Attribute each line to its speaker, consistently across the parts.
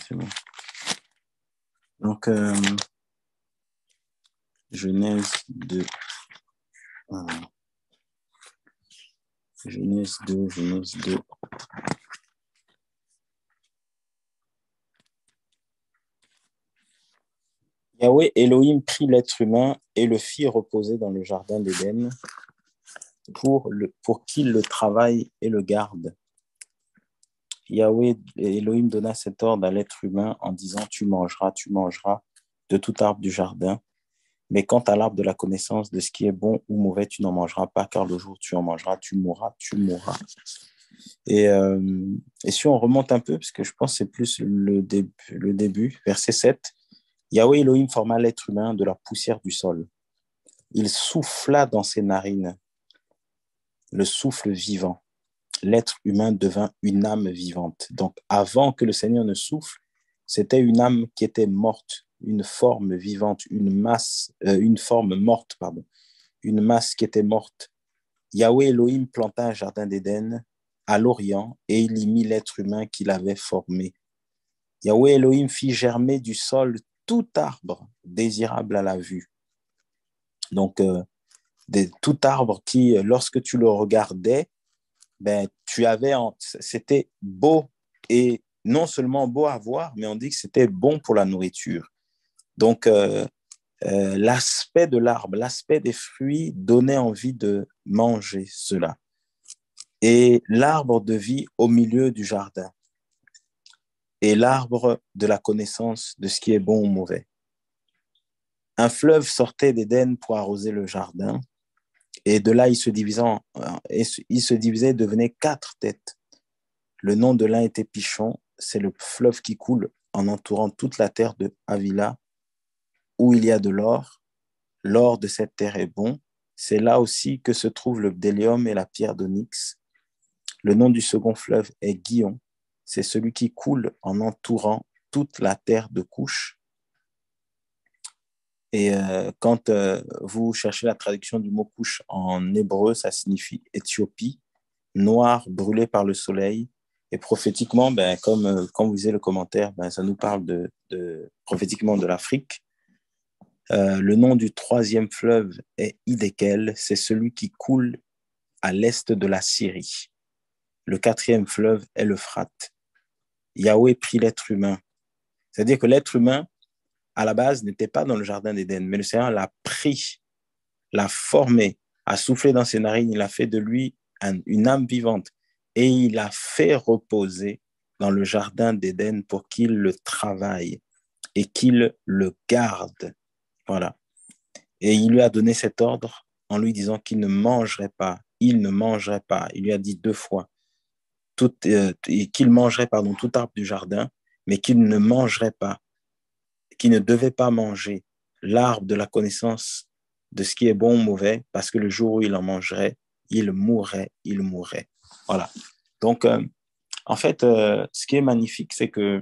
Speaker 1: c'est bon. Donc, Genèse 2. Genèse 2, Genèse 2. Yahweh Elohim prit l'être humain et le fit reposer dans le jardin d'Éden pour qu'il le travaille et le garde. Yahweh Elohim donna cet ordre à l'être humain en disant: tu mangeras de tout arbre du jardin, mais quant à l'arbre de la connaissance de ce qui est bon ou mauvais, tu n'en mangeras pas, car le jour où tu en mangeras, tu mourras. Et si on remonte un peu, parce que je pense que c'est plus le début, verset 7, Yahweh Elohim forma l'être humain de la poussière du sol. Il souffla dans ses narines le souffle vivant. L'être humain devint une âme vivante. Donc, avant que le Seigneur ne souffle, c'était une âme qui était morte, une forme vivante, une forme morte, une masse qui était morte. Yahweh Elohim planta un jardin d'Éden à l'Orient et il y mit l'être humain qu'il avait formé. Yahweh Elohim fit germer du sol tout arbre désirable à la vue. Donc, tout arbre qui, lorsque tu le regardais, ben, c'était beau, et non seulement beau à voir, mais on dit que c'était bon pour la nourriture. Donc, l'aspect de l'arbre, l'aspect des fruits donnait envie de manger cela. Et l'arbre de vie au milieu du jardin, et l'arbre de la connaissance de ce qui est bon ou mauvais. Un fleuve sortait d'Éden pour arroser le jardin, et de là, il se divisait et devenait 4 têtes. Le nom de l'un était Pichon, c'est le fleuve qui coule en entourant toute la terre de Havila, où il y a de l'or. L'or de cette terre est bon. C'est là aussi que se trouve le bdellium et la pierre d'onyx. Le nom du second fleuve est Guion. C'est celui qui coule en entourant toute la terre de Couche. Et quand vous cherchez la traduction du mot Couche en hébreu, ça signifie Éthiopie, noir brûlé par le soleil. Et prophétiquement, ben, comme vous disiez le commentaire, ben, ça nous parle prophétiquement de l'Afrique. Le nom du troisième fleuve est Hiddekel, c'est celui qui coule à l'est de la Syrie. Le quatrième fleuve est l'Euphrate. Yahweh prit l'être humain. C'est-à-dire que l'être humain, à la base, n'était pas dans le jardin d'Éden, mais le Seigneur l'a pris, l'a formé, a soufflé dans ses narines, il a fait de lui une âme vivante, et il a fait reposer dans le jardin d'Éden pour qu'il le travaille et qu'il le garde. Voilà. Et il lui a donné cet ordre en lui disant qu'il ne mangerait pas. Il ne mangerait pas. Il lui a dit 2 fois qu'il mangerait tout arbre du jardin, mais qu'il ne mangerait pas, qu'il ne devait pas manger l'arbre de la connaissance de ce qui est bon ou mauvais, parce que le jour où il en mangerait, il mourrait. Voilà. Donc, en fait, ce qui est magnifique, c'est que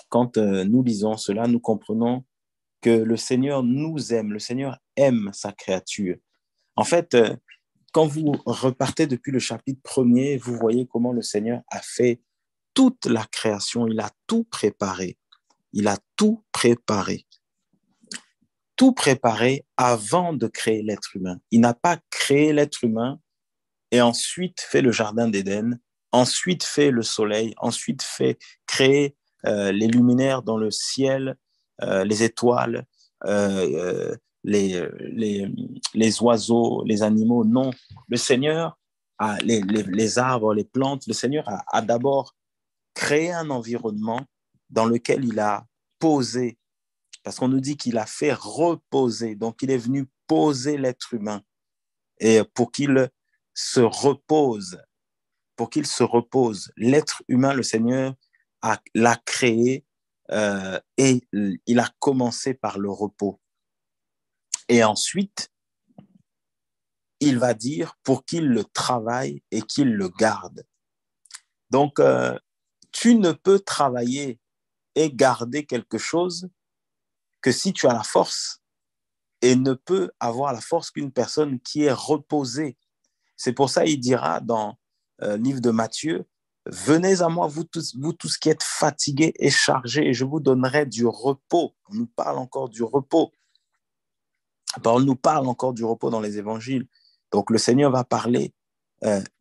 Speaker 1: quand nous lisons cela, nous comprenons que le Seigneur nous aime, le Seigneur aime sa créature. En fait, quand vous repartez depuis le chapitre 1er, vous voyez comment le Seigneur a fait toute la création, il a tout préparé. Il a tout préparé. Tout préparé avant de créer l'être humain. Il n'a pas créé l'être humain et ensuite fait le jardin d'Éden, ensuite fait le soleil, ensuite créer les luminaires dans le ciel, les étoiles, les oiseaux, les animaux. Non, le Seigneur les arbres, les plantes. Le Seigneur a d'abord créé un environnement dans lequel il a posé, parce qu'on nous dit qu'il a fait reposer, donc il est venu poser l'être humain et pour qu'il se repose, l'être humain, le Seigneur l'a créé et il a commencé par le repos. Et ensuite, il va dire pour qu'il le travaille et qu'il le garde. Donc, tu ne peux travailler et garder quelque chose que si tu as la force, et ne peut avoir la force qu'une personne qui est reposée. C'est pour ça qu'il dira dans le livre de Matthieu, venez à moi, vous tous qui êtes fatigués et chargés, et je vous donnerai du repos. On nous parle encore du repos. La parole nous parle encore du repos dans les évangiles. Donc le Seigneur va parler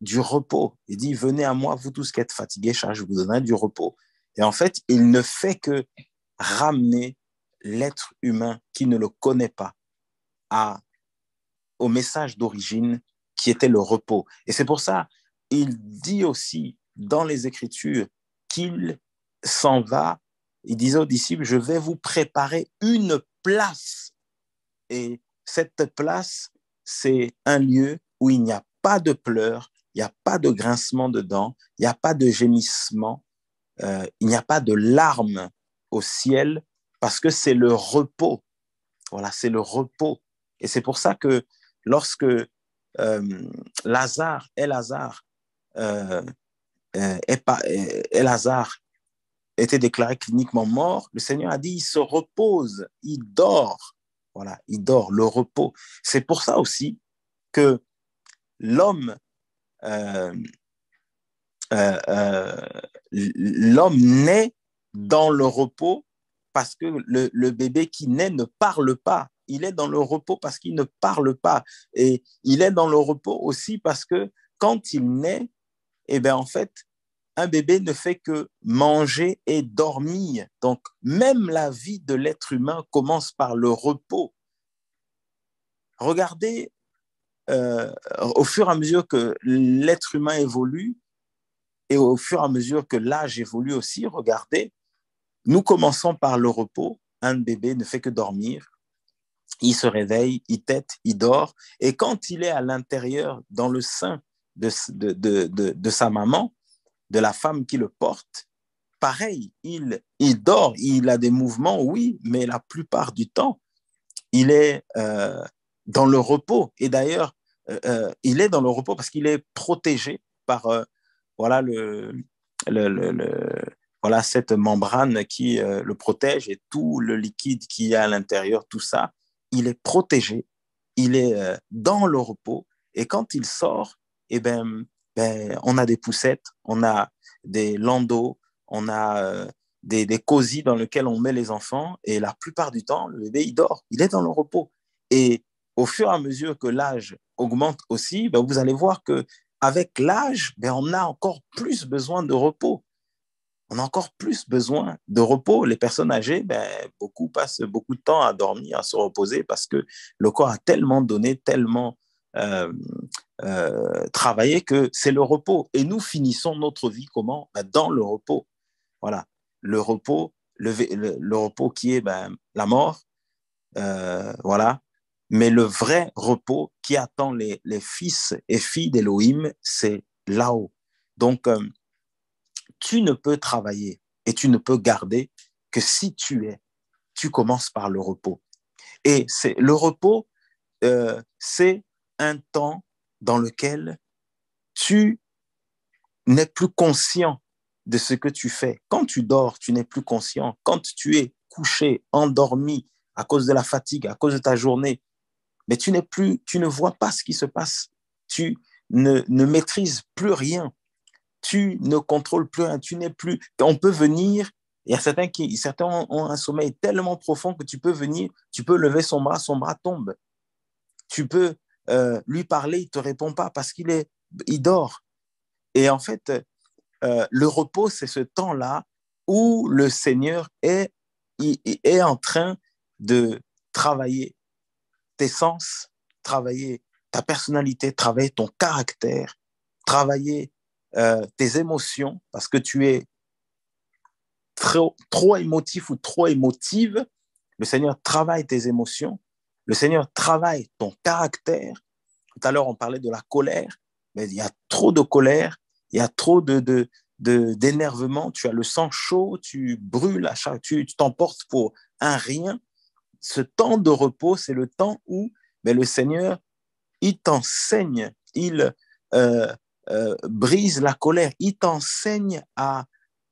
Speaker 1: du repos. Il dit, venez à moi, vous tous qui êtes fatigués, chargés, je vous donnerai du repos. Et en fait, il ne fait que ramener l'être humain qui ne le connaît pas au message d'origine qui était le repos. Et c'est pour ça, il dit aussi dans les Écritures qu'il s'en va. Il disait aux disciples, je vais vous préparer une place. Et cette place, c'est un lieu où il n'y a pas de pleurs, il n'y a pas de grincement de dents, il n'y a pas de gémissement, il n'y a pas de larmes au ciel, parce que c'est le repos. Voilà, c'est le repos. Et c'est pour ça que lorsque Lazare euh, Lazare était déclaré cliniquement mort, le Seigneur a dit, il se repose, il dort. Voilà, il dort, le repos. C'est pour ça aussi que l'homme euh, euh, l'homme naît dans le repos parce que le bébé qui naît ne parle pas. Il est dans le repos parce qu'il ne parle pas. Et il est dans le repos aussi parce que quand il naît, eh bien, en fait, un bébé ne fait que manger et dormir. Donc, même la vie de l'être humain commence par le repos. Regardez, au fur et à mesure que l'être humain évolue, et au fur et à mesure que l'âge évolue aussi, regardez, nous commençons par le repos. Un bébé ne fait que dormir. Il se réveille, il tète, il dort. Et quand il est à l'intérieur, dans le sein de sa maman, de la femme qui le porte, pareil, il dort, il a des mouvements, oui, mais la plupart du temps, il est dans le repos. Et d'ailleurs, il est dans le repos parce qu'il est protégé par voilà, voilà cette membrane qui le protège et tout le liquide qu'il y a à l'intérieur, tout ça, il est protégé, il est dans le repos. Et quand il sort, eh on a des poussettes, on a des landaux, on a des cosy dans lesquels on met les enfants. Et la plupart du temps, le bébé, il dort, il est dans le repos. Et au fur et à mesure que l'âge augmente aussi, vous allez voir que avec l'âge, on a encore plus besoin de repos. On a encore plus besoin de repos. Les personnes âgées, beaucoup passent beaucoup de temps à dormir, à se reposer parce que le corps a tellement donné, tellement euh, travaillé que c'est le repos. Et nous finissons notre vie comment? Dans le repos. Voilà. Le repos, le repos qui est la mort. Voilà. Mais le vrai repos qui attend les fils et filles d'Élohim, c'est là-haut. Donc, tu ne peux travailler et tu ne peux garder que si tu commences par le repos. Et le repos, c'est un temps dans lequel tu n'es plus conscient de ce que tu fais. Quand tu dors, tu n'es plus conscient. Quand tu es couché, endormi à cause de la fatigue, à cause de ta journée, mais tu ne vois pas ce qui se passe. Tu ne maîtrises plus rien. Tu ne contrôles plus rien. Tu n'es plus. On peut venir. Il y a certains ont un sommeil tellement profond que tu peux venir, tu peux lever son bras tombe. Tu peux lui parler, il te répond pas parce il dort. Et en fait, le repos, c'est ce temps-là où le Seigneur est en train de travailler tes sens, travailler ta personnalité, travailler ton caractère, travailler tes émotions, parce que tu es trop émotif ou trop émotive. Le Seigneur travaille tes émotions. Le Seigneur travaille ton caractère. Tout à l'heure, on parlait de la colère, mais il y a trop de colère, il y a trop d'énervement, tu as le sang chaud, tu brûles, tu t'emportes pour un rien. Ce temps de repos, c'est le temps où le Seigneur, il t'enseigne, il brise la colère, il t'enseigne à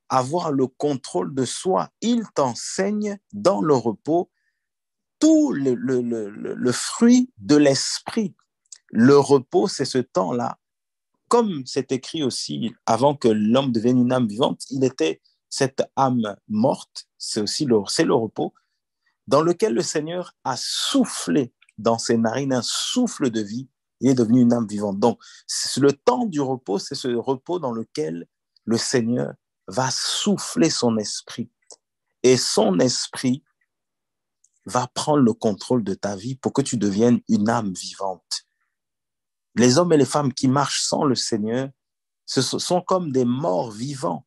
Speaker 1: avoir le contrôle de soi, il t'enseigne dans le repos tout le fruit de l'esprit. Le repos, c'est ce temps-là comme c'est écrit aussi, avant que l'homme devienne une âme vivante, il était cette âme morte, c'est le repos, dans lequel le Seigneur a soufflé dans ses narines un souffle de vie, il est devenu une âme vivante. Donc, le temps du repos, c'est ce repos dans lequel le Seigneur va souffler son esprit. Et son esprit va prendre le contrôle de ta vie pour que tu deviennes une âme vivante. Les hommes et les femmes qui marchent sans le Seigneur, ce sont comme des morts vivants.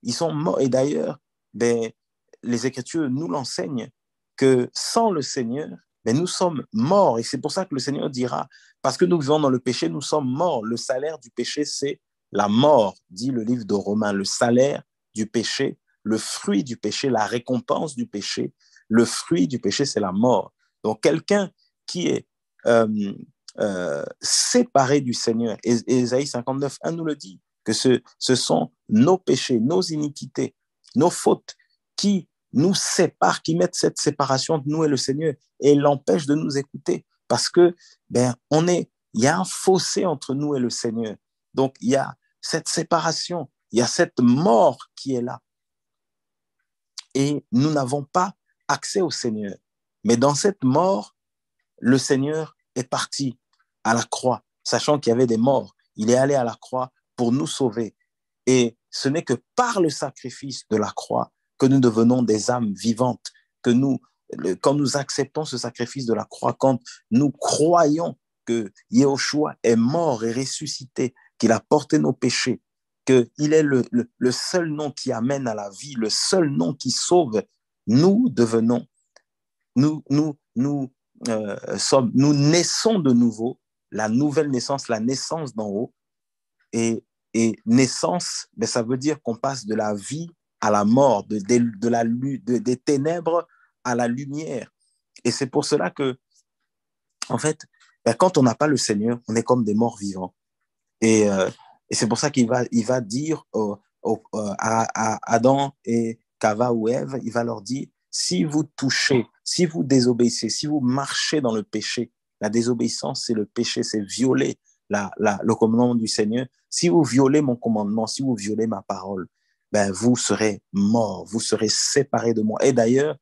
Speaker 1: Ils sont morts. Et d'ailleurs, les Écritures nous l'enseignent que sans le Seigneur, nous sommes morts. Et c'est pour ça que le Seigneur dira, parce que nous vivons dans le péché, nous sommes morts. Le salaire du péché, c'est la mort, dit le livre de Romains. Le salaire du péché, le fruit du péché, la récompense du péché, le fruit du péché, c'est la mort. Donc, quelqu'un qui est séparé du Seigneur, et Ésaïe 59:1 nous le dit, que ce sont nos péchés, nos iniquités, nos fautes qui nous séparent, qui mettent cette séparation entre nous et le Seigneur et l'empêchent de nous écouter parce que il y a un fossé entre nous et le Seigneur. Donc, il y a cette séparation, il y a cette mort qui est là. Et nous n'avons pas accès au Seigneur. Mais dans cette mort, le Seigneur est parti à la croix, sachant qu'il y avait des morts. Il est allé à la croix pour nous sauver. Et ce n'est que par le sacrifice de la croix que nous devenons des âmes vivantes, quand nous acceptons ce sacrifice de la croix, quand nous croyons que Yahushua est mort et ressuscité, qu'il a porté nos péchés, qu'il est le seul nom qui amène à la vie, le seul nom qui sauve, nous devenons, nous naissons de nouveau, la nouvelle naissance, la naissance d'en haut. Et naissance, ça veut dire qu'on passe de la vie à la mort, des ténèbres à la lumière. Et c'est pour cela que, en fait, quand on n'a pas le Seigneur, on est comme des morts vivants. Et c'est pour ça qu'il va dire à Adam et Cava ou Ève, il va leur dire, si vous touchez, si vous désobéissez, si vous marchez dans le péché, la désobéissance, c'est le péché, c'est violer le commandement du Seigneur. Si vous violez mon commandement, si vous violez ma parole, vous serez morts, vous serez séparés de moi. Et d'ailleurs,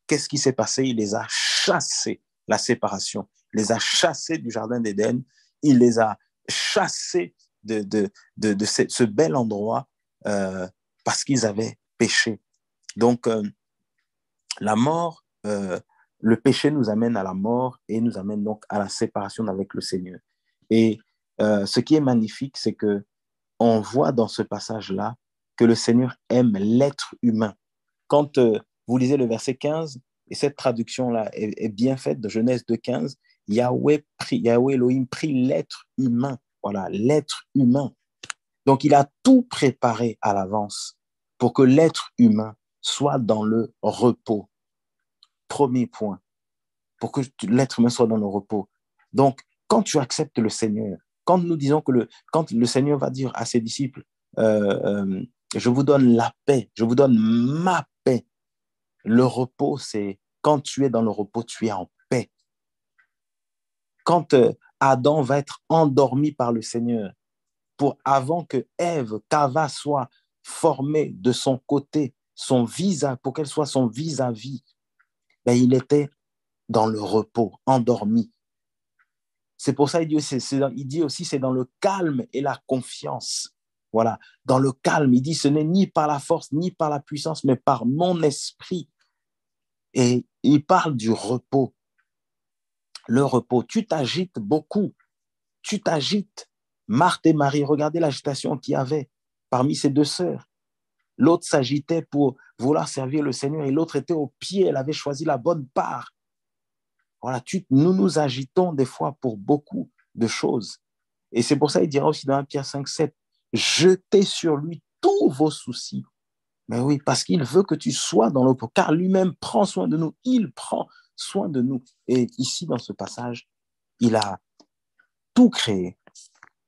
Speaker 1: qu'est-ce qui s'est passé? Il les a chassés, la séparation. Il les a chassés du jardin d'Éden. Il les a chassés de ce bel endroit parce qu'ils avaient péché. Donc, la mort, le péché nous amène à la mort et nous amène donc à la séparation avec le Seigneur. Et ce qui est magnifique, c'est que on voit dans ce passage-là que le Seigneur aime l'être humain. Quand vous lisez le verset 15, et cette traduction-là est bien faite de Genèse 2:15, Yahweh Elohim prit l'être humain. Voilà, l'être humain. Donc, il a tout préparé à l'avance pour que l'être humain soit dans le repos. Premier point, pour que l'être humain soit dans le repos. Donc, quand tu acceptes le Seigneur, quand nous disons quand le Seigneur va dire à ses disciples, je vous donne la paix, je vous donne ma paix. Le repos, c'est quand tu es dans le repos, tu es en paix. Quand Adam va être endormi par le Seigneur, avant que Ève, Cava, soit formée de son côté, pour qu'elle soit son vis-à-vis, il était dans le repos, endormi. C'est pour ça qu'il dit aussi, c'est dans le calme et la confiance. Voilà, dans le calme, il dit, ce n'est ni par la force, ni par la puissance, mais par mon esprit. Et il parle du repos. Le repos, tu t'agites beaucoup. Tu t'agites. Marthe et Marie, regardez l'agitation qu'il y avait parmi ces deux sœurs. L'autre s'agitait pour vouloir servir le Seigneur et l'autre était au pied, elle avait choisi la bonne part. Voilà, nous nous agitons des fois pour beaucoup de choses. Et c'est pour ça qu'il dira aussi dans 1 Pierre 5:7, jetez sur lui tous vos soucis. Mais oui, parce qu'il veut que tu sois dans le repos, car lui-même prend soin de nous, il prend soin de nous. Et ici, dans ce passage, il a tout créé.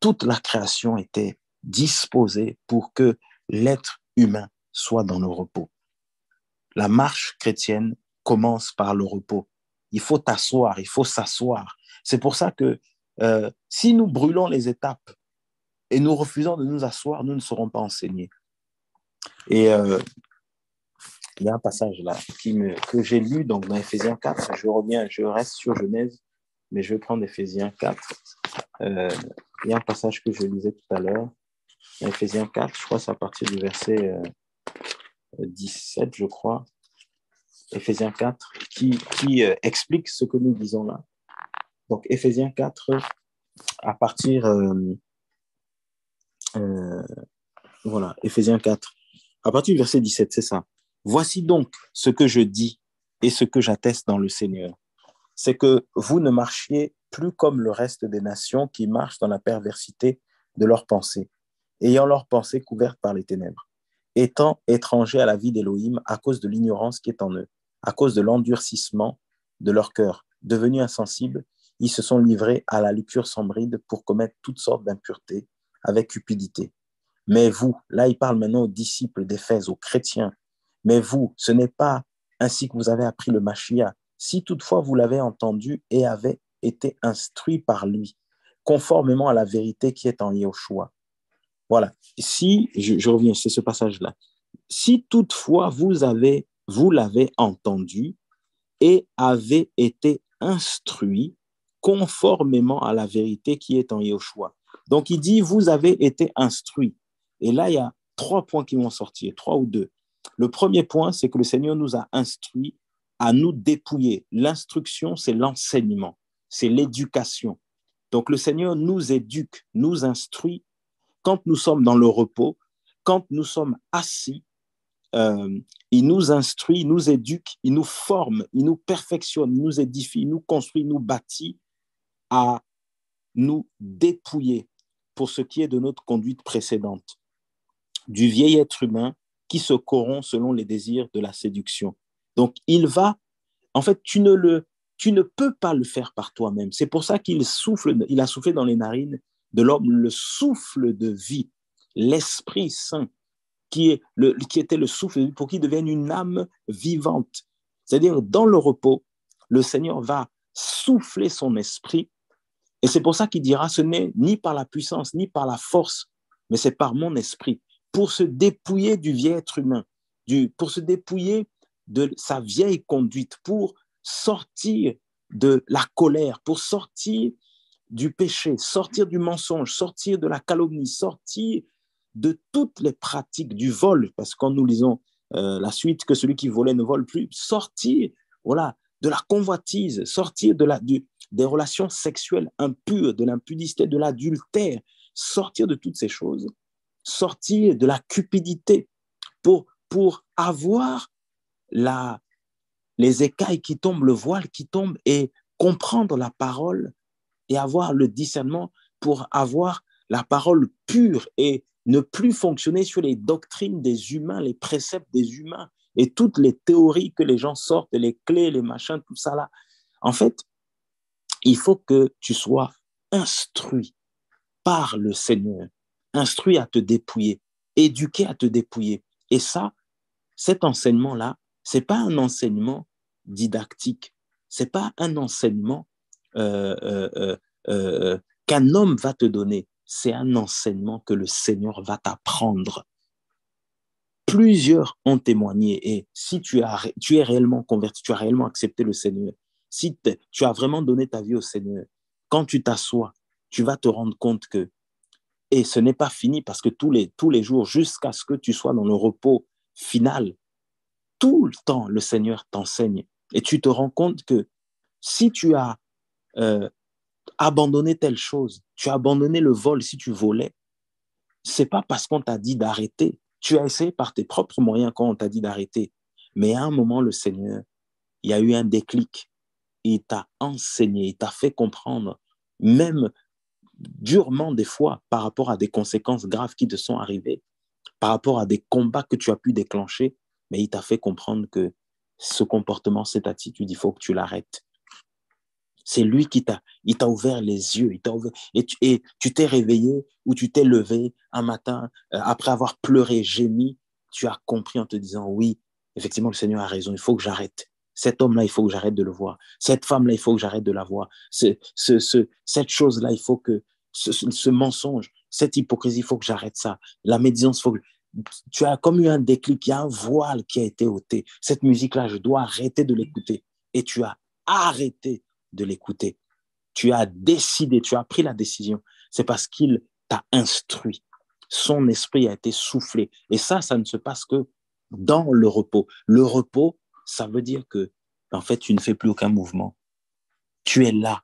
Speaker 1: Toute la création était disposée pour que l'être humain soit dans le repos. La marche chrétienne commence par le repos. Il faut t'asseoir, il faut s'asseoir. C'est pour ça que si nous brûlons les étapes, et nous refusons de nous asseoir, nous ne serons pas enseignés. Et il y a un passage là que j'ai lu donc, dans Éphésiens 4. Je reste sur Genèse, mais je vais prendre Éphésiens 4. Il y a un passage que je lisais tout à l'heure, dans Éphésiens 4, je crois que c'est à partir du verset 17, je crois. Éphésiens 4, qui explique ce que nous disons là. Donc, Éphésiens 4, à partir... voilà, Éphésiens 4, à partir du verset 17, c'est ça. Voici donc ce que je dis et ce que j'atteste dans le Seigneur. C'est que vous ne marchiez plus comme le reste des nations qui marchent dans la perversité de leurs pensées, ayant leurs pensées couvertes par les ténèbres, étant étrangers à la vie d'Élohim à cause de l'ignorance qui est en eux, à cause de l'endurcissement de leur cœur. Devenus insensibles, ils se sont livrés à la luxure sans bride pour commettre toutes sortes d'impuretés avec cupidité. Mais vous, là il parle maintenant aux disciples d'Éphèse, aux chrétiens, mais vous, ce n'est pas ainsi que vous avez appris le Mashiach, si toutefois vous l'avez entendu et avez été instruit par lui, conformément à la vérité qui est en Yahushua. Voilà, si, je reviens, c'est ce passage-là. Si toutefois vous l'avez entendu et avez été instruit conformément à la vérité qui est en Yahushua. Donc il dit, vous avez été instruit. Et là, il y a 3 points qui vont sortir, 3 ou 2. Le premier point, c'est que le Seigneur nous a instruits à nous dépouiller. L'instruction, c'est l'enseignement, c'est l'éducation. Donc le Seigneur nous éduque, nous instruit quand nous sommes dans le repos, quand nous sommes assis. Il nous instruit, il nous éduque, il nous forme, il nous perfectionne, il nous édifie, il nous construit, il nous bâtit à nous dépouiller pour ce qui est de notre conduite précédente, du vieil être humain qui se corrompt selon les désirs de la séduction. Donc, en fait, tu ne peux pas le faire par toi-même. C'est pour ça il a soufflé dans les narines de l'homme le souffle de vie, l'Esprit Saint, qui était le souffle de vie pour qu'il devienne une âme vivante. C'est-à-dire, dans le repos, le Seigneur va souffler son esprit. Et c'est pour ça qu'il dira, ce n'est ni par la puissance, ni par la force, mais c'est par mon esprit, pour se dépouiller du vieil être humain, pour se dépouiller de sa vieille conduite, pour sortir de la colère, pour sortir du péché, sortir du mensonge, sortir de la calomnie, sortir de toutes les pratiques du vol, parce que quand nous lisons la suite, que celui qui volait ne vole plus, sortir, voilà, de la convoitise, sortir des relations sexuelles impures, de l'impudicité, de l'adultère, sortir de toutes ces choses, sortir de la cupidité pour avoir les écailles qui tombent, le voile qui tombe et comprendre la parole et avoir le discernement pour avoir la parole pure et ne plus fonctionner sur les doctrines des humains, les préceptes des humains et toutes les théories que les gens sortent, les clés, les machins, tout ça là. En fait, il faut que tu sois instruit par le Seigneur, instruit à te dépouiller, éduqué à te dépouiller. Et ça, cet enseignement-là, ce n'est pas un enseignement didactique, ce n'est pas un enseignement qu'un homme va te donner, c'est un enseignement que le Seigneur va t'apprendre. Plusieurs ont témoigné et si tu es réellement converti, tu as réellement accepté le Seigneur, si tu as vraiment donné ta vie au Seigneur, quand tu t'assois, tu vas te rendre compte que, et ce n'est pas fini parce que tous les jours, jusqu'à ce que tu sois dans le repos final, tout le temps, le Seigneur t'enseigne et tu te rends compte que si tu as abandonné telle chose, tu as abandonné le vol si tu volais, c'est pas parce qu'on t'a dit d'arrêter. Tu as essayé par tes propres moyens quand on t'a dit d'arrêter. Mais à un moment, le Seigneur, il y a eu un déclic. Il t'a enseigné, il t'a fait comprendre, même durement des fois, par rapport à des conséquences graves qui te sont arrivées, par rapport à des combats que tu as pu déclencher, mais il t'a fait comprendre que ce comportement, cette attitude, il faut que tu l'arrêtes. C'est lui qui t'a ouvert les yeux, et tu t'es réveillé ou tu t'es levé un matin après avoir pleuré, gémi, tu as compris en te disant oui, effectivement le Seigneur a raison, il faut que j'arrête. Cet homme-là, il faut que j'arrête de le voir. Cette femme-là, il faut que j'arrête de la voir. Cette chose-là, il faut que ce mensonge, cette hypocrisie, il faut que j'arrête ça. La médisance, faut que... Tu as comme eu un déclic, il y a un voile qui a été ôté. Cette musique-là, je dois arrêter de l'écouter. Et tu as arrêté de l'écouter. Tu as décidé, tu as pris la décision. C'est parce qu'il t'a instruit. Son esprit a été soufflé. Et ça ne se passe que dans le repos. Le repos, ça veut dire que, en fait, tu ne fais plus aucun mouvement. Tu es là,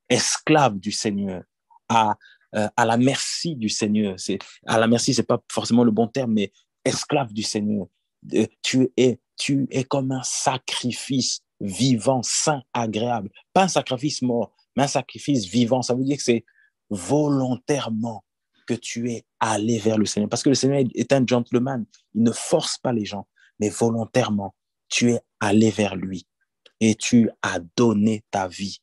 Speaker 1: esclave du Seigneur, à la merci du Seigneur. À la merci, c'est pas forcément le bon terme, mais esclave du Seigneur. Tu es comme un sacrifice vivant, saint, agréable. Pas un sacrifice mort, mais un sacrifice vivant. Ça veut dire que c'est volontairement que tu es allé vers le Seigneur. Parce que le Seigneur est un gentleman. Il ne force pas les gens, mais volontairement, tu es allé vers lui et tu as donné ta vie.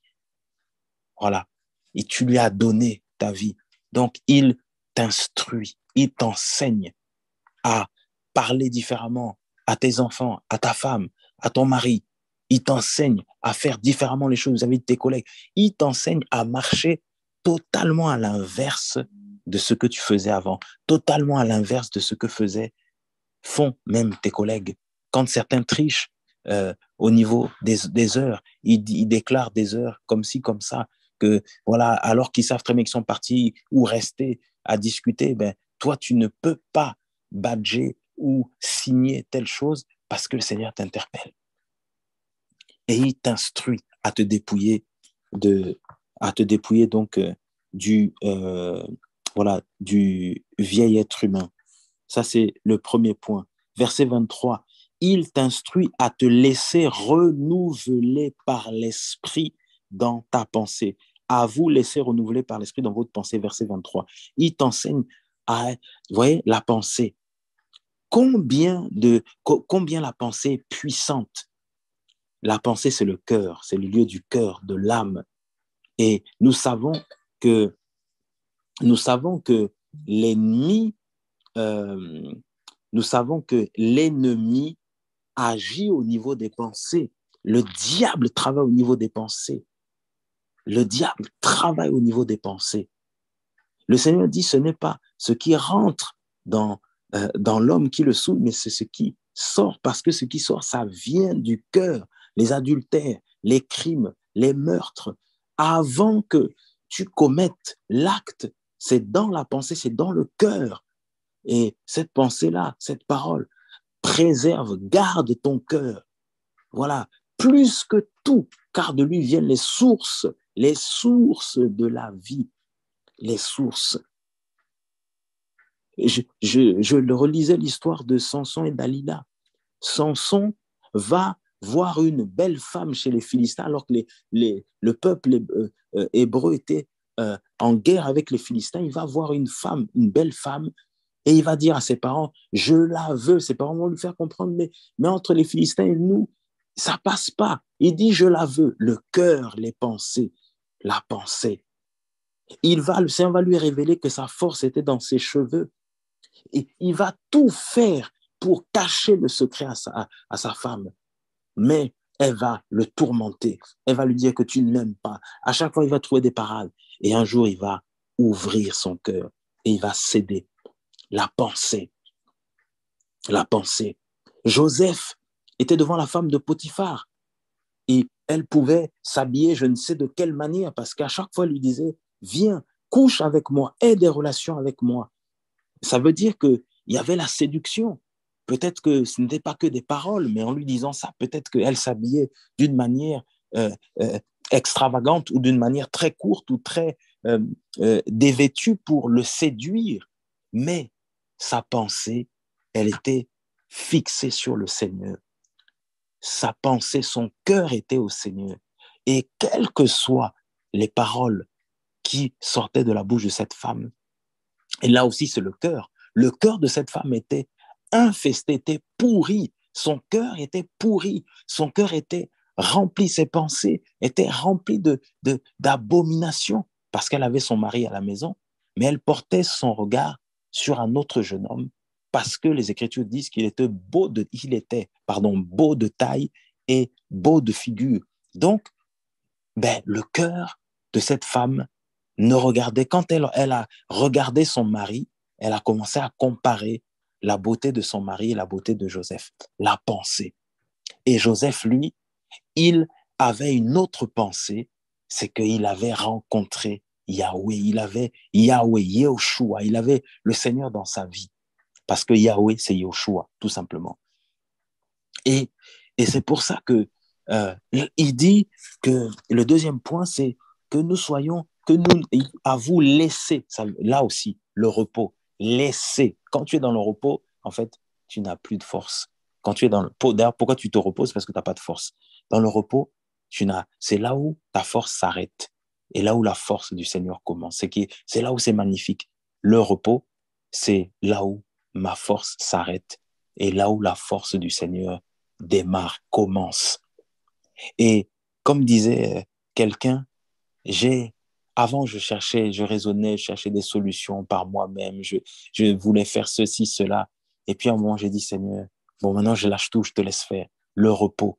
Speaker 1: Voilà. Et tu lui as donné ta vie. Donc, il t'instruit, il t'enseigne à parler différemment à tes enfants, à ta femme, à ton mari. Il t'enseigne à faire différemment les choses vis-à-vis de tes collègues. Il t'enseigne à marcher totalement à l'inverse de ce que tu faisais avant, totalement à l'inverse de ce que font même tes collègues. Quand certains trichent au niveau des heures, ils déclarent des heures comme ci, comme ça, que voilà, alors qu'ils savent très bien qu'ils sont partis ou restés à discuter, ben, toi, tu ne peux pas badger ou signer telle chose parce que le Seigneur t'interpelle. Et il t'instruit à te dépouiller donc voilà, du vieil être humain. Ça, c'est le premier point. Verset 23, il t'instruit à te laisser renouveler par l'esprit dans ta pensée. À vous laisser renouveler par l'esprit dans votre pensée, verset 23. Il t'enseigne à, vous voyez, la pensée. Combien la pensée est puissante. La pensée, c'est le cœur, c'est le lieu du cœur, de l'âme. Et nous savons que l'ennemi, euh, nous savons que l'ennemi agit au niveau des pensées. Le diable travaille au niveau des pensées. Le diable travaille au niveau des pensées. Le Seigneur dit, ce n'est pas ce qui rentre dans l'homme qui le souille, mais c'est ce qui sort, parce que ce qui sort, ça vient du cœur. Les adultères, les crimes, les meurtres. Avant que tu commettes l'acte, c'est dans la pensée, c'est dans le cœur. Et cette pensée-là, cette parole, préserve, garde ton cœur. Voilà, plus que tout, car de lui viennent les sources de la vie, les sources. Je le relisais l'histoire de Samson et Dalila. Samson va voir une belle femme chez les Philistins alors que le peuple hébreu était en guerre avec les Philistins. Il va voir une femme, une belle femme, et il va dire à ses parents, je la veux. Ses parents vont lui faire comprendre, mais entre les Philistins et nous, ça passe pas. Il dit, je la veux. Le cœur, les pensées, la pensée. Le Seigneur va lui révéler que sa force était dans ses cheveux. Et il va tout faire pour cacher le secret à sa femme. Mais elle va le tourmenter. Elle va lui dire que tu ne l'aimes pas. À chaque fois, il va trouver des parades. Et un jour, il va ouvrir son cœur et il va céder. La pensée. La pensée. Joseph était devant la femme de Potiphar et elle pouvait s'habiller je ne sais de quelle manière parce qu'à chaque fois, elle lui disait, viens, couche avec moi, aie des relations avec moi. Ça veut dire qu'il y avait la séduction. Peut-être que ce n'était pas que des paroles, mais en lui disant ça, peut-être qu'elle s'habillait d'une manière euh, euh, extravagante ou d'une manière très courte ou très dévêtue pour le séduire. Mais sa pensée, elle était fixée sur le Seigneur. Sa pensée, son cœur était au Seigneur. Et quelles que soient les paroles qui sortaient de la bouche de cette femme, et là aussi, c'est le cœur. Le cœur de cette femme était infesté, était pourri. Son cœur était pourri. Son cœur était rempli, ses pensées étaient remplies d'abominations parce qu'elle avait son mari à la maison, mais elle portait son regard sur un autre jeune homme parce que les Écritures disent qu'il était beau beau de taille et beau de figure. Donc, le cœur de cette femme ne regardait, quand elle a regardé son mari, elle a commencé à comparer la beauté de son mari et la beauté de Joseph, la pensée. Et Joseph, lui, il avait une autre pensée, c'est qu'il avait rencontré Yahweh, il avait Yahweh, Yehoshua, il avait le Seigneur dans sa vie, parce que Yahweh, c'est Yehoshua, tout simplement. Et, et c'est pour ça que il dit que le deuxième point, c'est que nous soyons, que nous, à vous laisser, ça, là aussi, le repos, laisser. Quand tu es dans le repos, en fait, tu n'as plus de force. Quand tu es dans le repos, d'ailleurs, pourquoi tu te reposes? Parce que tu n'as pas de force. Dans le repos, c'est là où ta force s'arrête et là où la force du Seigneur commence. C'est là où c'est magnifique. Le repos, c'est là où ma force s'arrête et là où la force du Seigneur démarre, commence. Et comme disait quelqu'un, j'ai avant, je raisonnais, je cherchais des solutions par moi-même, je voulais faire ceci, cela. Et puis à un moment, j'ai dit, Seigneur, bon, maintenant je lâche tout, je te laisse faire. Le repos,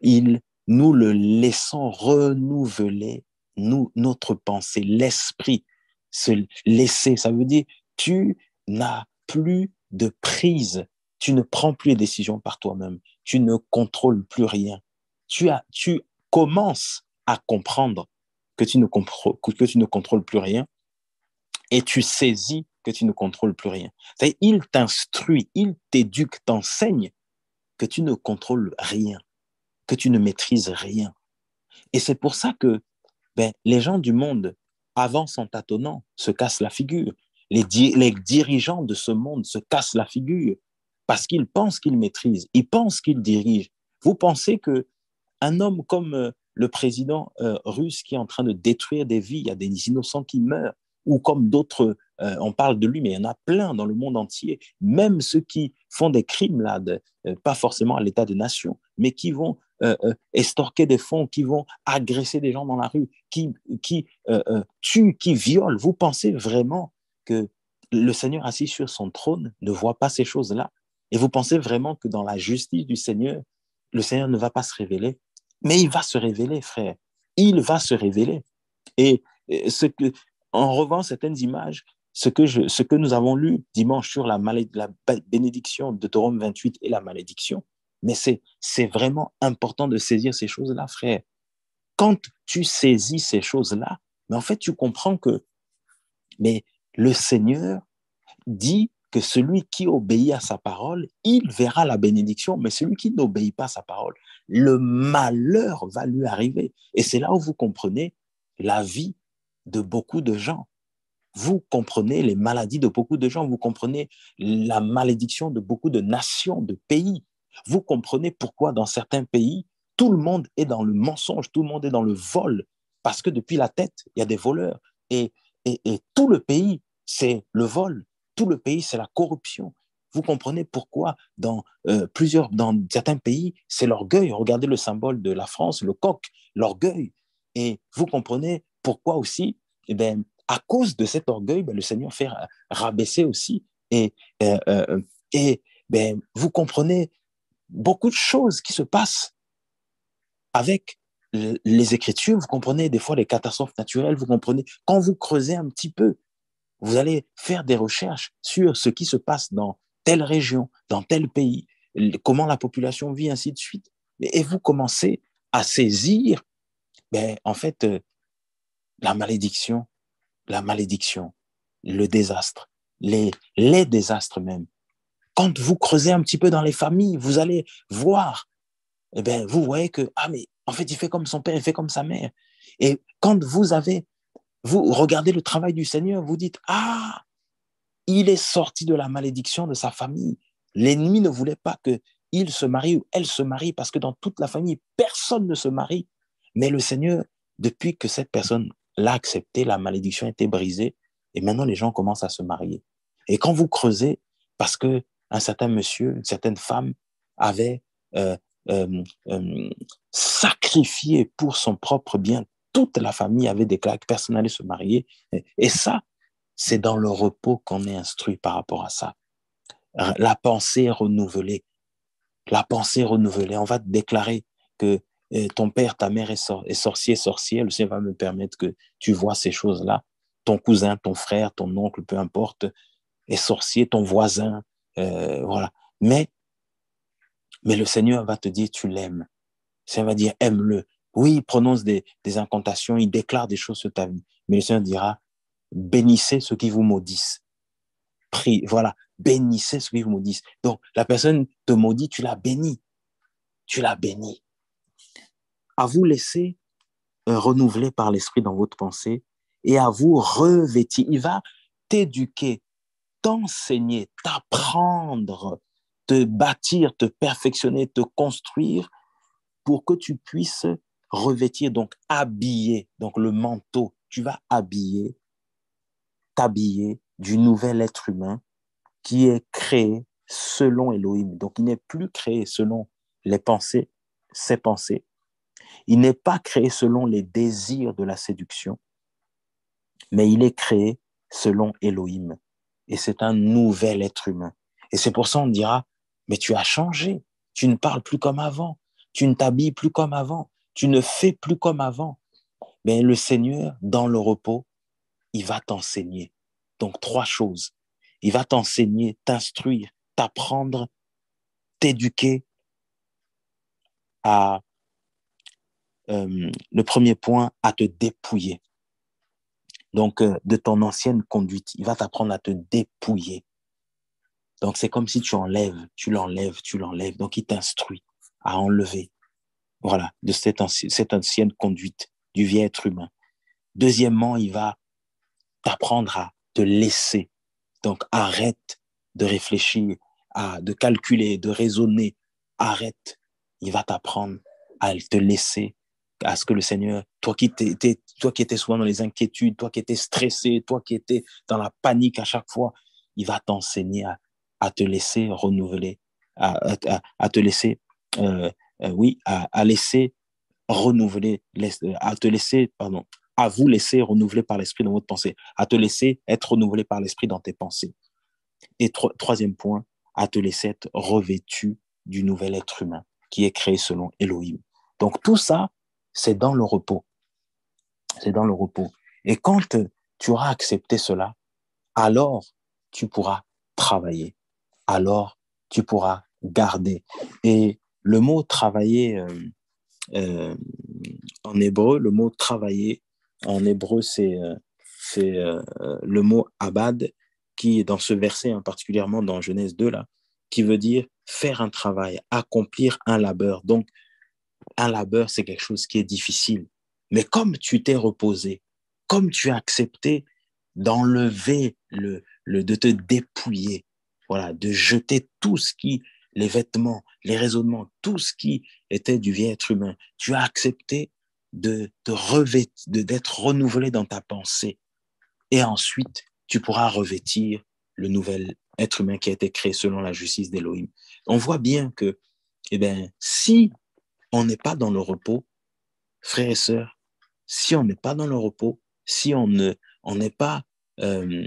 Speaker 1: nous le laissons renouveler notre pensée, l'esprit. Se laisser, ça veut dire, tu n'as plus de prise, tu ne prends plus les décisions par toi-même, tu ne contrôles plus rien. Tu commences à comprendre que tu ne contrôles plus rien et tu saisis que tu ne contrôles plus rien. C'est-à-dire, il t'instruit, il t'éduque, t'enseigne que tu ne contrôles rien, que tu ne maîtrises rien. Et c'est pour ça que les gens du monde avancent en tâtonnant, se cassent la figure. Les dirigeants de ce monde se cassent la figure parce qu'ils pensent qu'ils maîtrisent, ils pensent qu'ils dirigent. Vous pensez que un homme comme le président russe qui est en train de détruire des vies, il y a des innocents qui meurent, ou comme d'autres, on parle de lui, mais il y en a plein dans le monde entier, même ceux qui font des crimes, là, pas forcément à l'état de nation, mais qui vont estorquer des fonds, qui vont agresser des gens dans la rue, qui tuent, qui violent. Vous pensez vraiment que le Seigneur assis sur son trône ne voit pas ces choses-là? Et vous pensez vraiment que dans la justice du Seigneur, le Seigneur ne va pas se révéler? Mais il va se révéler, frère. Il va se révéler. Et en revanche, certaines images, ce que nous avons lu dimanche sur la bénédiction de Deutéronome 28 et la malédiction, mais c'est vraiment important de saisir ces choses-là, frère. Quand tu saisis ces choses-là, mais en fait, tu comprends que mais le Seigneur dit que celui qui obéit à sa parole, il verra la bénédiction, mais celui qui n'obéit pas à sa parole, le malheur va lui arriver. Et c'est là où vous comprenez la vie de beaucoup de gens. Vous comprenez les maladies de beaucoup de gens, vous comprenez la malédiction de beaucoup de nations, de pays. Vous comprenez pourquoi dans certains pays, tout le monde est dans le mensonge, tout le monde est dans le vol, parce que depuis la tête, il y a des voleurs. Et, et tout le pays, c'est le vol. Tout le pays, c'est la corruption. Vous comprenez pourquoi dans dans certains pays, c'est l'orgueil. Regardez le symbole de la France, le coq, l'orgueil. Et vous comprenez pourquoi aussi, eh bien, à cause de cet orgueil, le Seigneur fait rabaisser aussi. Et, euh, euh, et vous comprenez beaucoup de choses qui se passent avec les Écritures. Vous comprenez des fois les catastrophes naturelles. Vous comprenez quand vous creusez un petit peu, vous allez faire des recherches sur ce qui se passe dans telle région, dans tel pays, comment la population vit, ainsi de suite. Et vous commencez à saisir, en fait, la malédiction, la malédiction, le désastre, les désastres même. Quand vous creusez un petit peu dans les familles, vous allez voir, vous voyez que, ah, mais en fait, il fait comme son père, il fait comme sa mère. Et quand vous regardez le travail du Seigneur, vous dites, ah, il est sorti de la malédiction de sa famille. L'ennemi ne voulait pas qu'il se marie ou elle se marie parce que dans toute la famille, personne ne se marie. Mais le Seigneur, depuis que cette personne l'a accepté, la malédiction a été brisée et maintenant les gens commencent à se marier. Et quand vous creusez, parce que un certain monsieur, une certaine femme avait euh, euh, euh, sacrifié pour son propre bien, toute la famille avait déclaré que personne n'allait se marier. Et ça, c'est dans le repos qu'on est instruit par rapport à ça. La pensée est renouvelée. La pensée renouvelée. On va déclarer que ton père, ta mère est sorcier, sorcière, le Seigneur va me permettre que tu vois ces choses-là. Ton cousin, ton frère, ton oncle, peu importe, est sorcier, ton voisin, voilà. Mais le Seigneur va te dire, tu l'aimes. Le Seigneur va dire, aime-le. Oui, il prononce des incantations, il déclare des choses sur ta vie. Mais le Seigneur dira, bénissez ceux qui vous maudissent. Prie, voilà, bénissez ceux qui vous maudissent. Donc, la personne te maudit, tu la bénis. Tu la bénis. À vous laisser renouveler par l'esprit dans votre pensée et à vous revêtir. Il va t'éduquer, t'enseigner, t'apprendre, te bâtir, te perfectionner, te construire pour que tu puisses revêtir, donc habiller, donc le manteau. Tu vas t'habiller du nouvel être humain qui est créé selon Elohim. Donc, il n'est plus créé selon les pensées, ses pensées. Il n'est pas créé selon les désirs de la séduction, mais il est créé selon Elohim. Et c'est un nouvel être humain. Et c'est pour ça qu'on dira, mais tu as changé. Tu ne parles plus comme avant. Tu ne t'habilles plus comme avant. Tu ne fais plus comme avant. Mais le Seigneur, dans le repos, il va t'enseigner. Donc, 3 choses. Il va t'enseigner, t'instruire, t'apprendre, t'éduquer à, le premier point, à te dépouiller. Donc, de ton ancienne conduite, il va t'apprendre à te dépouiller. Donc, c'est comme si tu enlèves, tu l'enlèves, tu l'enlèves. Donc, il t'instruit à enlever, voilà, de cette ancienne conduite du vieil être humain. Deuxièmement, il va t'apprendre à te laisser. Donc, arrête de réfléchir, de calculer, de raisonner. Arrête. Il va t'apprendre à te laisser, à ce que le Seigneur, toi qui étais souvent dans les inquiétudes, toi qui étais stressé, toi qui étais dans la panique à chaque fois, il va t'enseigner à te laisser renouveler, à te laisser, oui, à laisser renouveler, à te laisser, pardon, à vous laisser renouveler par l'esprit dans votre pensée, à te laisser être renouvelé par l'esprit dans tes pensées. Et troisième point, à te laisser être revêtu du nouvel être humain qui est créé selon Elohim. Donc tout ça, c'est dans le repos. C'est dans le repos. Et quand tu auras accepté cela, alors tu pourras travailler. Alors tu pourras garder. Et le mot travailler, euh, en hébreu, le mot travailler, en hébreu, c'est le mot abad, qui est dans ce verset, hein, particulièrement dans Genèse 2, là, qui veut dire faire un travail, accomplir un labeur. Donc, un labeur, c'est quelque chose qui est difficile. Mais comme tu t'es reposé, comme tu as accepté d'enlever de te dépouiller, voilà, de jeter tout ce qui, les vêtements, les raisonnements, tout ce qui était du vieil être humain, tu as accepté de te revêtir, d'être renouvelé dans ta pensée. Et ensuite, tu pourras revêtir le nouvel être humain qui a été créé selon la justice d'Élohim. On voit bien que, eh ben, si on n'est pas dans le repos, frères et sœurs, si on n'est pas dans le repos, si on n'est pas euh,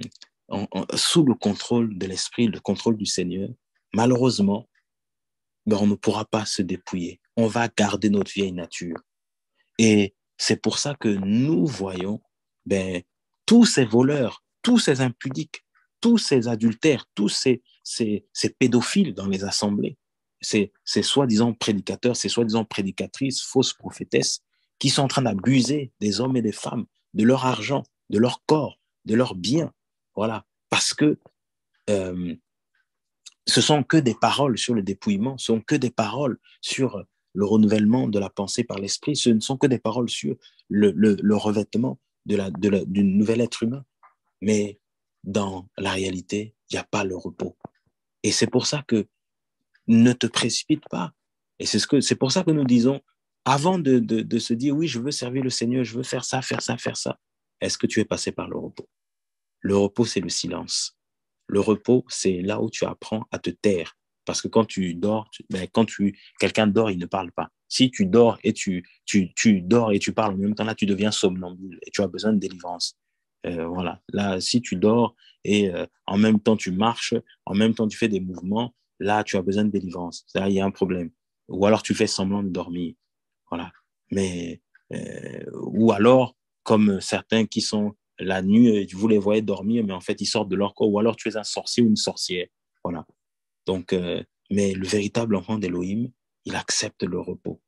Speaker 1: sous le contrôle de l'Esprit, le contrôle du Seigneur, malheureusement, ben, on ne pourra pas se dépouiller. On va garder notre vieille nature. Et c'est pour ça que nous voyons ben, tous ces voleurs, tous ces impudiques, tous ces adultères, tous ces pédophiles dans les assemblées, ces soi-disant prédicateurs, ces soi-disant prédicatrices, fausses prophétesses, qui sont en train d'abuser des hommes et des femmes, de leur argent, de leur corps, de leurs biens. Voilà. Parce que ce sont que des paroles sur le dépouillement, ce sont que des paroles sur le renouvellement de la pensée par l'esprit, ce ne sont que des paroles sur le revêtement du nouvel être humain. Mais dans la réalité, il n'y a pas le repos. Et c'est pour ça que ne te précipite pas. Et c'est pour ça que nous disons, avant de se dire, oui, je veux servir le Seigneur, je veux faire ça, faire ça, faire ça, est-ce que tu es passé par le repos? Le repos, c'est le silence. Le repos, c'est là où tu apprends à te taire. Parce que quand tu dors, quelqu'un dort, il ne parle pas. Si tu dors et tu dors et tu parles en même temps, là, tu deviens somnambule et tu as besoin de délivrance. Voilà. Là, si tu dors et en même temps tu marches, en même temps tu fais des mouvements, là, tu as besoin de délivrance. Là, il y a un problème. Ou alors tu fais semblant de dormir. Voilà. Mais, ou alors, comme certains qui sont la nuit, vous les voyez dormir, mais en fait, ils sortent de leur corps, ou alors tu es un sorcier ou une sorcière. Voilà. Donc, mais le véritable enfant d'Élohim, il accepte le repos.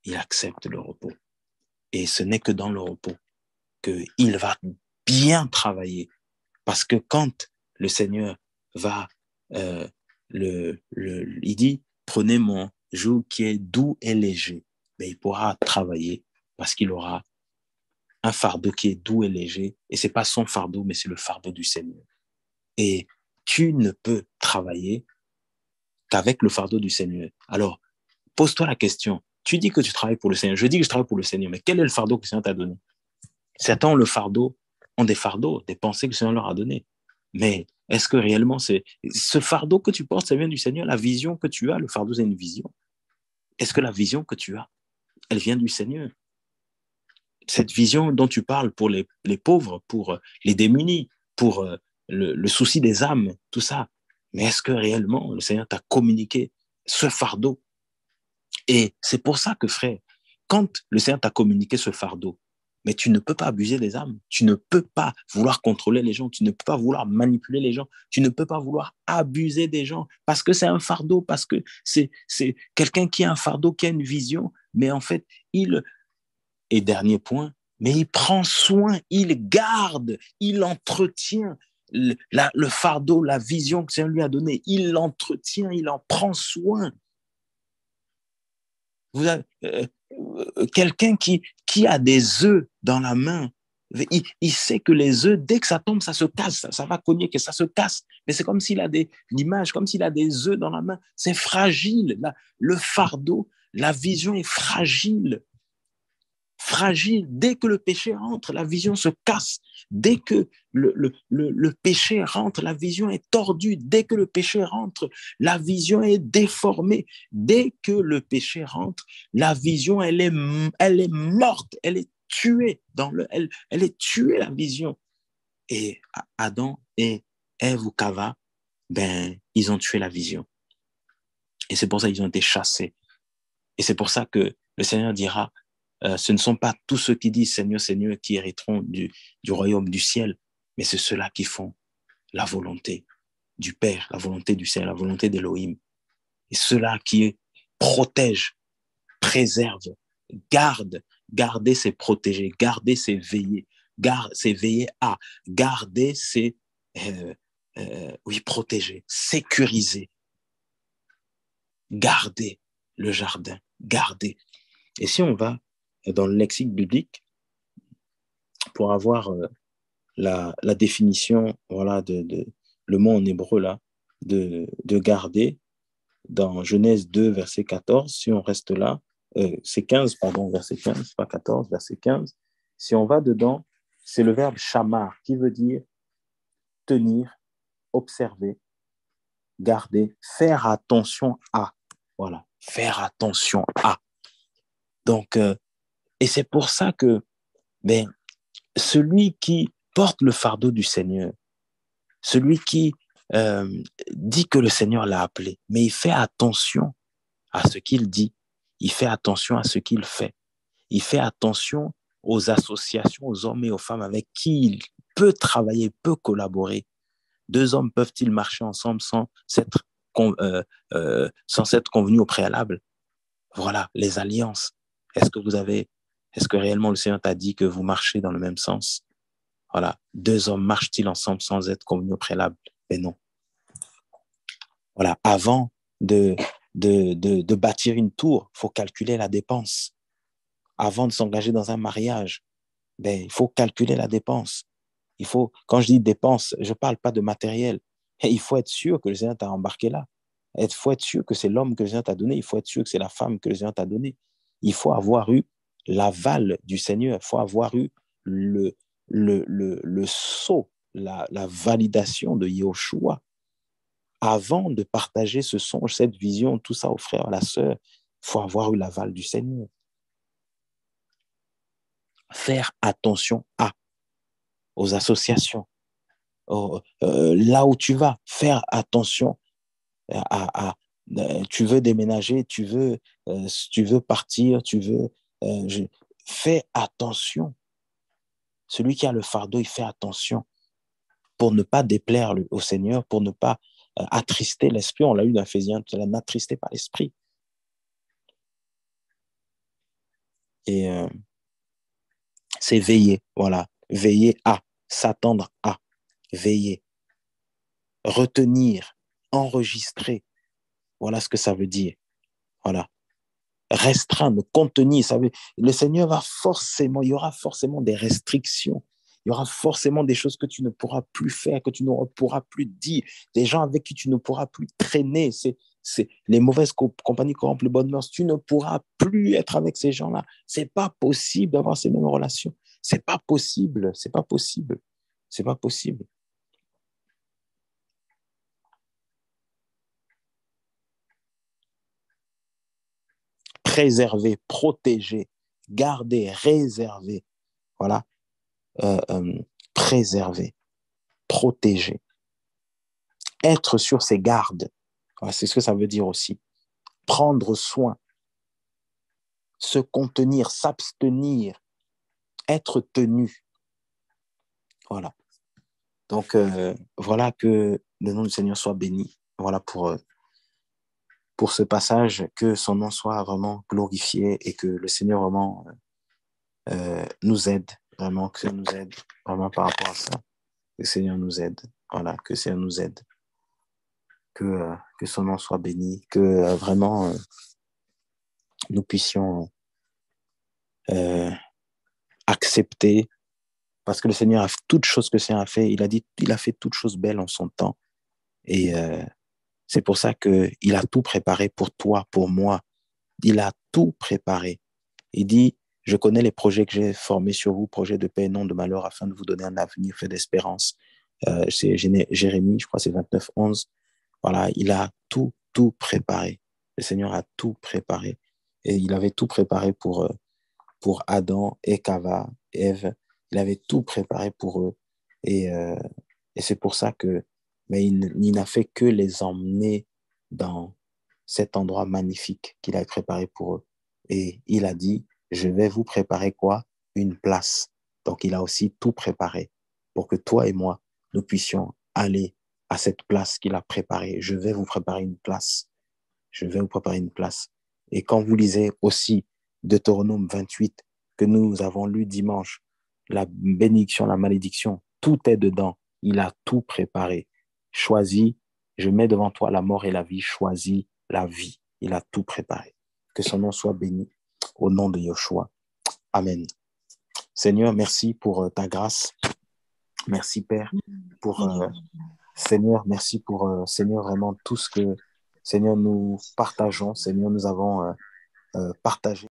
Speaker 1: Il accepte le repos. Et ce n'est que dans le repos qu'il va bien travailler. Parce que quand le Seigneur va, il dit, prenez mon joug qui est doux et léger, mais il pourra travailler parce qu'il aura un fardeau qui est doux et léger. Et c'est pas son fardeau, mais c'est le fardeau du Seigneur. Et tu ne peux travailler qu'avec le fardeau du Seigneur. Alors, pose-toi la question. Tu dis que tu travailles pour le Seigneur. Je dis que je travaille pour le Seigneur, mais quel est le fardeau que le Seigneur t'a donné? Certains ont le fardeau, ont des fardeaux, des pensées que le Seigneur leur a données. Mais est-ce que réellement c'est ce fardeau que tu portes, ça vient du Seigneur? La vision que tu as, le fardeau, c'est une vision. Est-ce que la vision que tu as, elle vient du Seigneur? Cette vision dont tu parles pour les pauvres, pour les démunis, pour le souci des âmes, tout ça. Mais est-ce que réellement le Seigneur t'a communiqué ce fardeau? Et c'est pour ça que, frère, quand le Seigneur t'a communiqué ce fardeau, mais tu ne peux pas abuser des âmes, tu ne peux pas vouloir contrôler les gens, tu ne peux pas vouloir manipuler les gens, tu ne peux pas vouloir abuser des gens, parce que c'est un fardeau, parce que c'est quelqu'un qui a un fardeau, qui a une vision, mais en fait, et dernier point, mais il prend soin, il garde, il entretient le fardeau, la vision que le Seigneur lui a donnée, il l'entretient, il en prend soin. Vous avez, quelqu'un qui a des œufs dans la main, il sait que les œufs, dès que ça tombe, ça se casse, ça va cogner, que ça se casse. Mais c'est comme s'il a l'image, comme s'il a des œufs dans la main. C'est fragile. Le fardeau, la vision est fragile. Fragile. Dès que le péché rentre, la vision se casse. Dès que le péché rentre, la vision est tordue. Dès que le péché rentre, la vision est déformée. Dès que le péché rentre, la vision, elle est morte, elle est tuée. Elle est tuée, la vision. Et Adam et Ève ou Cava, ben, ils ont tué la vision. Et c'est pour ça qu'ils ont été chassés. Et c'est pour ça que le Seigneur dira, ce ne sont pas tous ceux qui disent Seigneur, Seigneur qui hériteront du royaume du ciel, mais c'est ceux-là qui font la volonté du Père, la volonté du Seigneur, la volonté d'Élohim. Et ceux-là qui protègent, préservent, garder c'est protéger, garder c'est veiller, c'est veiller à, garder c'est, oui, protéger, sécuriser, garder le jardin, garder. Et si on va dans le lexique biblique, pour avoir la définition, voilà, le mot en hébreu, là, de garder, dans Genèse 2, verset 14, si on reste là, c'est 15, pardon, verset 15, pas 14, verset 15, si on va dedans, c'est le verbe shamar, qui veut dire tenir, observer, garder, faire attention à. Voilà, faire attention à. Donc, et c'est pour ça que, ben, celui qui porte le fardeau du Seigneur, celui qui dit que le Seigneur l'a appelé, mais il fait attention à ce qu'il dit, il fait attention à ce qu'il fait, il fait attention aux associations, aux hommes et aux femmes avec qui il peut travailler, peut collaborer. Deux hommes peuvent-ils marcher ensemble sans s'être convenus au préalable? Voilà, les alliances. Est-ce que réellement le Seigneur t'a dit que vous marchez dans le même sens? Voilà, deux hommes marchent-ils ensemble sans être convenus au préalable? Mais non. Voilà, avant de bâtir une tour, il faut calculer la dépense. Avant de s'engager dans un mariage, ben, il faut calculer la dépense. Quand je dis dépense, je ne parle pas de matériel. Et il faut être sûr que le Seigneur t'a embarqué là. Il faut être sûr que c'est l'homme que le Seigneur t'a donné. Il faut être sûr que c'est la femme que le Seigneur t'a donné. Il faut avoir eu l'aval du Seigneur. Il faut avoir eu le sceau, la validation de Yahushua. Avant de partager ce songe, cette vision, tout ça aux frères, à la sœur, il faut avoir eu l'aval du Seigneur. Faire attention aux associations, là où tu vas, faire attention tu veux déménager, tu veux partir, fais attention. Celui qui a le fardeau, il fait attention pour ne pas déplaire au Seigneur, pour ne pas attrister l'esprit. On l'a eu dans Ephésiens, n'attristez pas l'esprit. Et c'est veiller, voilà. Veiller à, s'attendre à, veiller, retenir, enregistrer. Voilà ce que ça veut dire. Voilà. Restreindre, contenir. Le Seigneur il y aura forcément des restrictions. Il y aura forcément des choses que tu ne pourras plus faire, que tu ne pourras plus dire, des gens avec qui tu ne pourras plus traîner. C'est les mauvaises compagnies corrompent le bonnes mœurs. Tu ne pourras plus être avec ces gens-là. C'est pas possible d'avoir ces mêmes relations. C'est pas possible. C'est pas possible. C'est pas possible. Préserver, protéger, garder, réserver. Voilà. Préserver, protéger, être sur ses gardes. Voilà, c'est ce que ça veut dire aussi. Prendre soin, se contenir, s'abstenir, être tenu. Voilà. Donc, voilà, que le nom du Seigneur soit béni. Voilà pour ce passage, que son nom soit vraiment glorifié et que le Seigneur vraiment nous aide, vraiment, que nous aide vraiment par rapport à ça. Que le Seigneur nous aide. Voilà, que le Seigneur nous aide. Que son nom soit béni, que vraiment nous puissions accepter, parce que le Seigneur a toutes choses que le Seigneur a fait, il a fait toutes choses belles en son temps, et c'est pour ça qu'il a tout préparé pour toi, pour moi, il a tout préparé. Il dit, je connais les projets que j'ai formés sur vous, projets de paix et non de malheur, afin de vous donner un avenir fait d'espérance. C'est Jérémie, je crois, c'est 29:11. Voilà, il a tout préparé. Le Seigneur a tout préparé. Et il avait tout préparé pour Adam et Cava, Ève. Il avait tout préparé pour eux. Et, et c'est pour ça mais il n'a fait que les emmener dans cet endroit magnifique qu'il a préparé pour eux. Et il a dit, je vais vous préparer quoi? Une place. Donc il a aussi tout préparé pour que toi et moi, nous puissions aller à cette place qu'il a préparée. Je vais vous préparer une place. Je vais vous préparer une place. Et quand vous lisez aussi Deutéronome 28, que nous avons lu dimanche, la bénédiction, la malédiction, tout est dedans. Il a tout préparé. Choisis, je mets devant toi la mort et la vie, choisis la vie. Il a tout préparé. Que son nom soit béni au nom de Yeshua. Amen. Seigneur, merci pour ta grâce. Merci, Père, pour Seigneur, merci pour Seigneur, vraiment tout ce que Seigneur nous partageons. Seigneur, nous avons partagé